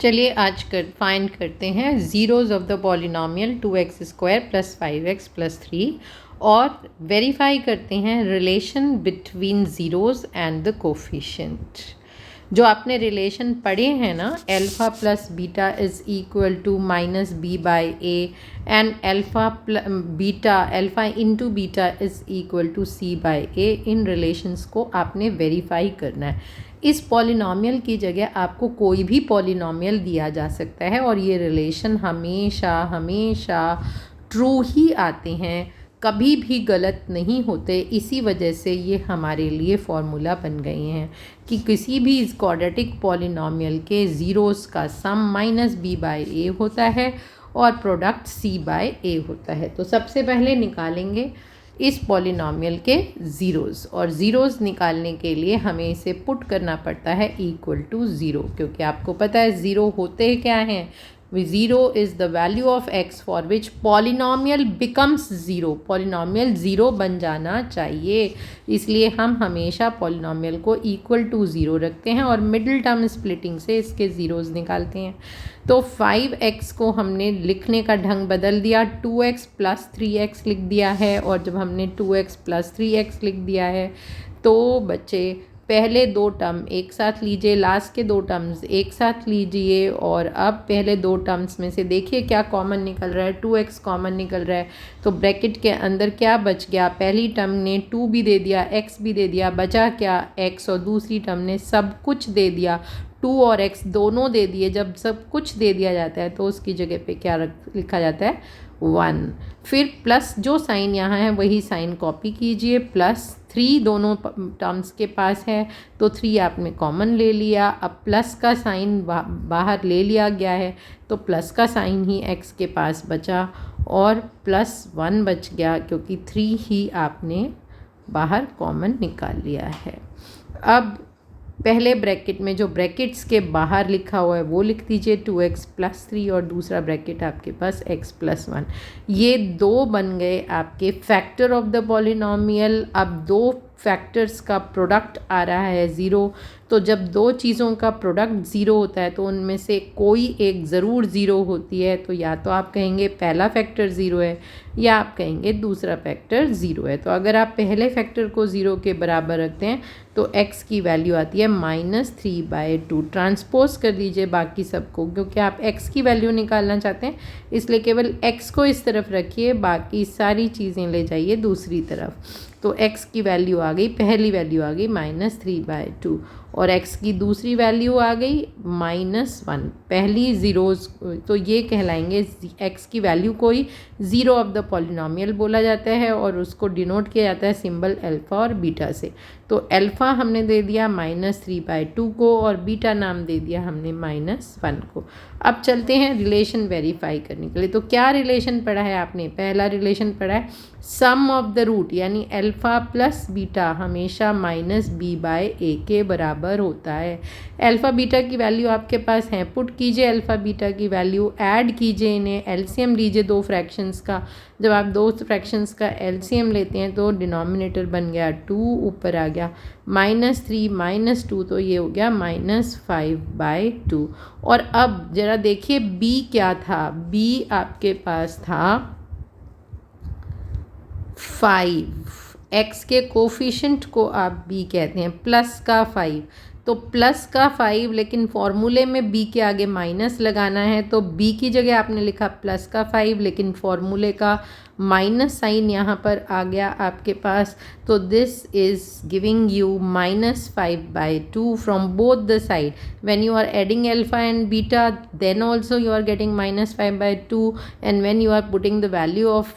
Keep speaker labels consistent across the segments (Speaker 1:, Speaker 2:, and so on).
Speaker 1: चलिए आज फाइंड करते हैं zeros of the polynomial 2x² + 5x + 3 और वेरीफाई करते हैं relation between zeros and the coefficient. जो आपने रिलेशन पढ़े हैं ना, alpha plus beta is equal to -b/a and alpha into beta is equal to c/a, इन रिलेशंस को आपने वेरीफाई करना है। इस पॉलिनॉमियल की जगह आपको कोई भी पॉलिनॉमियल दिया जा सकता है और ये रिलेशन हमेशा हमेशा ट्रू ही आते हैं, कभी भी गलत नहीं होते। इसी वजह से ये हमारे लिए फॉर्मूला बन गए हैं कि किसी भी क्वाड्रेटिक पॉलिनॉमियल के ज़ीरोज़ का सम -b/a होता है और प्रोडक्ट c/a होता है। तो सबसे पहले निकालेंगे इस पॉलिनॉमियल के ज़ीरोज़, और ज़ीरोज़ निकालने के लिए हमें इसे पुट करना पड़ता है इक्वल टू ज़ीरो, क्योंकि आपको पता है ज़ीरो होते क्या हैं। Zero is the value of x for which polynomial becomes zero. Polynomial zero बन जाना चाहिए, इसलिए हम हमेशा पॉलिनॉमियल को इक्वल टू ज़ीरो रखते हैं और मिडिल टर्म स्प्लिटिंग से इसके ज़ीरोज़ निकालते हैं। तो 5x को हमने लिखने का ढंग बदल दिया, 2x + 3x लिख दिया है। और जब हमने 2x + 3x लिख दिया है तो बच्चे पहले दो टर्म एक साथ लीजिए, लास्ट के दो टर्म्स एक साथ लीजिए, और अब पहले दो टर्म्स में से देखिए क्या कॉमन निकल रहा है। 2x कॉमन निकल रहा है, तो ब्रैकेट के अंदर क्या बच गया, पहली टर्म ने 2 भी दे दिया, x भी दे दिया, बचा क्या x, और दूसरी टर्म ने सब कुछ दे दिया, 2 और x दोनों दे दिए। जब सब कुछ दे दिया जाता है तो उसकी जगह पे क्या लिखा जाता है, 1। फिर प्लस जो साइन यहाँ है वही साइन कॉपी कीजिए, +3 दोनों टर्म्स के पास है तो 3 आपने कॉमन ले लिया। अब प्लस का साइन बाहर ले लिया गया है तो प्लस का साइन ही x के पास बचा और +1 बच गया, क्योंकि 3 ही आपने बाहर कॉमन निकाल लिया है। अब पहले ब्रैकेट में जो ब्रैकेट्स के बाहर लिखा हुआ है वो लिख दीजिए 2x + 3, और दूसरा ब्रैकेट आपके पास x + 1। ये दो बन गए आपके फैक्टर ऑफ द पॉलिनॉमियल। अब दो फैक्टर्स का प्रोडक्ट आ रहा है ज़ीरो, तो जब दो चीज़ों का प्रोडक्ट ज़ीरो होता है तो उनमें से कोई एक ज़रूर ज़ीरो होती है। तो या तो आप कहेंगे पहला फैक्टर ज़ीरो है या आप कहेंगे दूसरा फैक्टर ज़ीरो है। तो अगर आप पहले फैक्टर को ज़ीरो के बराबर रखते हैं तो x की वैल्यू आती है -3/2। ट्रांसपोज कर दीजिए बाकी सबको, क्योंकि आप x की वैल्यू निकालना चाहते हैं इसलिए केवल x को इस तरफ रखिए, बाकी सारी चीज़ें ले जाइए दूसरी तरफ। तो x की वैल्यू आ गई, पहली वैल्यू आ गई -3/2, और x की दूसरी वैल्यू आ गई -1। पहली ज़ीरोज़ तो ये कहलाएंगे, x की वैल्यू को ही ज़ीरो ऑफ द पॉलिनॉमियल बोला जाता है और उसको डिनोट किया जाता है सिंबल अल्फ़ा और बीटा से। तो अल्फ़ा हमने दे दिया -3/2 को और बीटा नाम दे दिया हमने -1 को। अब चलते हैं रिलेशन वेरीफाई करने के लिए। तो क्या रिलेशन पढ़ा है आपने, पहला रिलेशन पढ़ा है सम ऑफ द रूट, यानी अल्फ़ा प्लस बीटा हमेशा -b/a के बराबर होता है। अल्फ़ा बीटा की वैल्यू आपके पास है, पुट कीजिए अल्फ़ा बीटा की वैल्यू, ऐड कीजिए इन्हें, एलसीएम लीजिए दो फ्रैक्शंस का। जब आप दो फ्रैक्शंस का एलसीएम लेते हैं तो डिनोमिनेटर बन गया 2, ऊपर आ गया -3 -2, तो ये हो गया -5/2। और अब ज़रा देखिए b क्या था, b आपके पास था 5। x के कोफिशिएंट को आप b कहते हैं, प्लस का 5, तो प्लस का 5, लेकिन फॉर्मूले में b के आगे माइनस लगाना है तो b की जगह आपने लिखा प्लस का 5, लेकिन फॉर्मूले का माइनस साइन यहाँ पर आ गया आपके पास। तो this is giving you -5/2 from both the side. When you are adding alpha and beta then also you are getting -5/2, and when you are putting the value of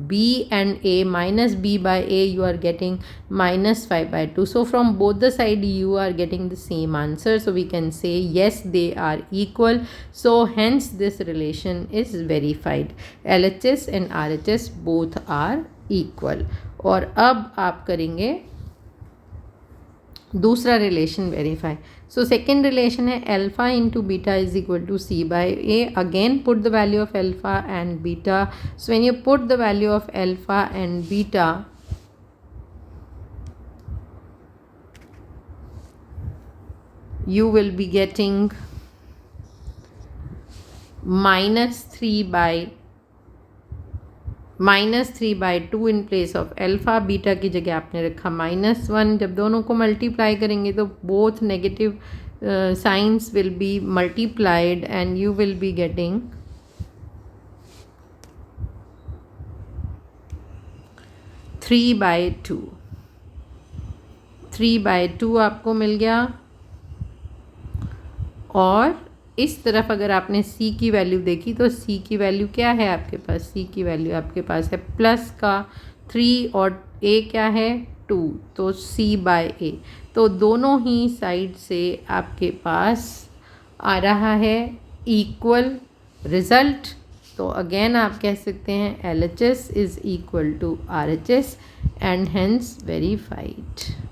Speaker 1: b and a -b/a you are getting -5/2. So from both the side you are getting the same answer, so we can say yes, they are equal. So hence this relation is verified. LHS and RHS both are equal. और अब आप करेंगे दूसरा relation verify. So second relation है alpha into beta is equal to c/a। Again put the value of alpha and beta. So when you put the value of alpha and beta, you will be getting -3/2 in place of alpha, beta की जगह आपने रखा -1। जब दोनों को multiply करेंगे तो both negative science will be multiplied and you will be getting 3/2। 3/2 आपको मिल गया। और इस तरफ अगर आपने c की वैल्यू देखी तो c की वैल्यू क्या है आपके पास? c की वैल्यू आपके पास है प्लस का 3 और a क्या है 2, तो c/a। तो दोनों ही साइड से आपके पास आ रहा है इक्वल रिज़ल्ट। तो अगेन आप कह सकते हैं LHS is equal to RHS and hence verified.